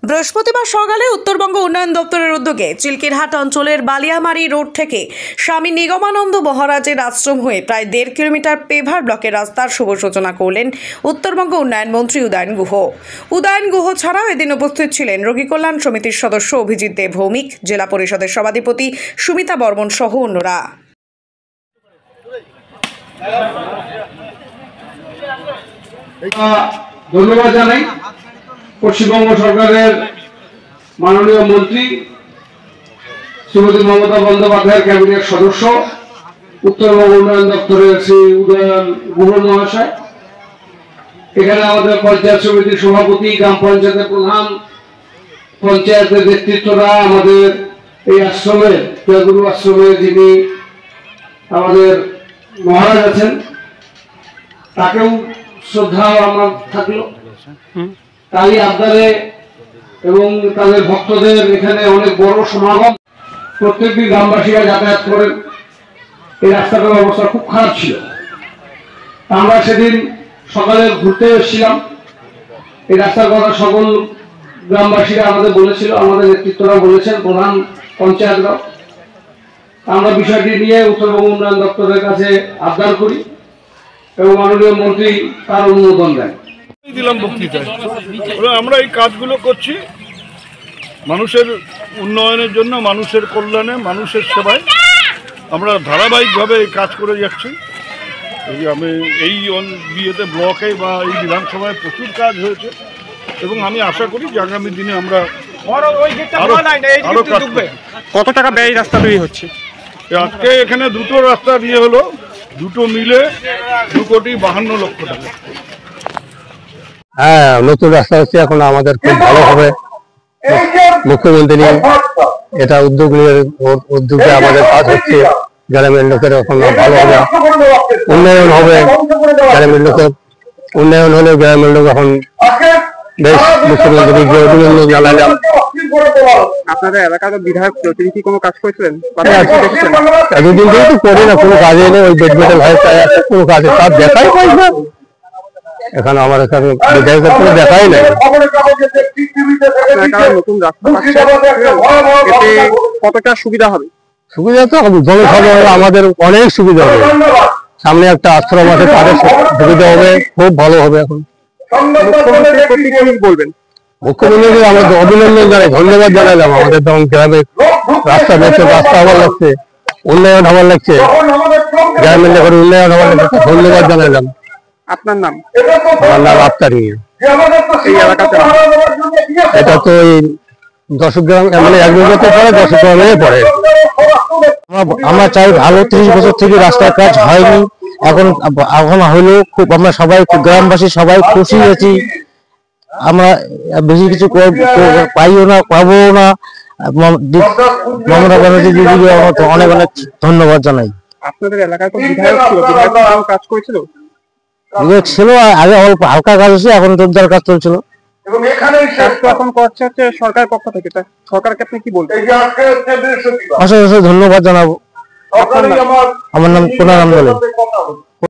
বৃহস্পতিবার সকালে উত্তরবঙ্গ উন্নয়ন দপ্তরের উদ্যোগে চিলকিরহাট অঞ্চলের বালিয়ামারি রোড থেকে স্বামী নিগমানন্দ মহারাজের আশ্রম হয়ে প্রায় 1.5 কিলোমিটার পেভার ব্লকের রাস্তার শুভ সূচনা করলেন উত্তরবঙ্গ উন্নয়ন মন্ত্রী উদয়ন গুহ। উদয়ন গুহ ছাড়াও এদিন উপস্থিত ছিলেন রোগী কল্যাণ সমিতির সদস্য অভিজিৎ দেব ভৌমিক, জেলা পরিষদের সভাধিপতি সুমিতা বর্মন সহ অন্যরা। ধন্যবাদ জানাই পশ্চিমবঙ্গ সরকারের মাননীয় মন্ত্রী শ্রীমতী মমতা বন্দ্যোপাধ্যায়ের ক্যাবিনেট সদস্য উত্তরবঙ্গ উন্নয়ন দপ্তরের শ্রী উদয়ন গুহ মহাশয়, এখানে আমাদের পঞ্চায়েত সমিতির সভাপতি, গ্রাম পঞ্চায়েতের প্রধান, পঞ্চায়েতের নেতৃত্বরা, আমাদের এই আশ্রমের জয়গুরু আশ্রমে যিনি আমাদের মহারাজ আছেন তাকেও শ্রদ্ধা আমার থাকলো। তাই আবদারে এবং তাদের ভক্তদের এখানে অনেক বড় সমাগম, প্রত্যেকটি গ্রামবাসীরা যাতায়াত করেন। এই রাস্তাটার অবস্থা খুব খারাপ ছিল। আমরা সেদিন সকালে ঘুরতে এসেছিলাম, এই রাস্তার কথা সকল গ্রামবাসীরা আমাদের বলেছিল, আমাদের নেতৃত্বরা বলেছেন, প্রধান পঞ্চায়েতরা। আমরা বিষয়টি নিয়ে উত্তরবঙ্গ উন্নয়ন দপ্তরের কাছে আবদার করি এবং মাননীয় মন্ত্রী তার অনুমোদন দেন। দিলাম বক্তৃতায় আমরা এই কাজগুলো করছি মানুষের উন্নয়নের জন্য, মানুষের কল্যাণে, মানুষের সেবায় আমরা ধারাবাহিকভাবে এই কাজ করে যাচ্ছি। আমি এই বিয়েতে ব্লকে বা এই বিধানসভায় প্রচুর কাজ হয়েছে এবং আমি আশা করি যে আগামী দিনে আমরা আরো কাজ। কত টাকা ব্যয় রাস্তা তৈরি হচ্ছে? আজকে এখানে দুটো রাস্তা দিয়ে হলো, দুটো মিলে 2,52,00,000 টাকা। হ্যাঁ, নতুন রাস্তা হচ্ছে, এখন আমাদের খুব ভালো হবে। মুখ্যমন্ত্রী এটা উদ্যোগে আমাদের কাজ হচ্ছে, গ্রামের লোকের এখন ভালো হবে, উন্নয়ন হবে। গ্রামের লোকের উন্নয়ন হলে গ্রামের লোক এখন বেশ মুখ্যমন্ত্রীকে অভিনন্দন জানালাম। আপনাদের এলাকার বিধায়ক প্রতিনিধি কোনো কাজ করেছিলেন? এতদিন থেকে তো করি না, কোনো কাজে নেই, ওই বেড বেডের ভাই কোনো কাজে কাজ দেখাই পাই না। এখন আমার এখানে বিধায়কের কোনো দেখাই নাই। নতুন রাস্তা কতটা সুবিধা হবে? সুবিধা তো জনসাধারণ আমাদের অনেক সুবিধা হবে। সামনে একটা আশ্রম আছে, তাদের সুবিধা হবে, খুব ভালো হবে। এখন বলবেন মুখ্যমন্ত্রীকে আমরা অভিনন্দন জানাই, ধন্যবাদ জানালাম। আমাদের তখন গ্রামে রাস্তা দেখছে, রাস্তা হবার লাগছে, উন্নয়ন হবার লাগছে, গ্রামের লোকের উন্নয়ন হবার লাগছে, ধন্যবাদ জানালাম। আপনার নাম? আমার নাম আফতার মিয়া। এই এলাকাতে এটা তো এই 10 গ্রাম, মানে 1 বিঘাতে পড়ে, 10 গ্রামে পড়ে। আমরা চাই ভালো, 30 বছর থেকে রাস্তার কাজ হয়নি, এখন হলো খুব। আমরা সবাই গ্রামবাসী সবাই খুশি হয়েছি। আমরা বেশি কিছু পাইও না, পাবো না। মমতা ব্যানার্জি দিদিকে অনেক অনেক ধন্যবাদ জানাই। আপনাদের এলাকায় তো বিধায়ক ছিল, বিধায়ক কাজ করেছিল? বিধায়ক ছিল, আগে অল্প হালকা কাজ হচ্ছে, এখন জোরদার কাজ চলছিল। এখন করছে হচ্ছে সরকারের পক্ষ থেকে, সরকারকে আপনি কি বলবেন? অসংখ্য ধন্যবাদ জানাবো। আমার নাম কোনারাম দলে।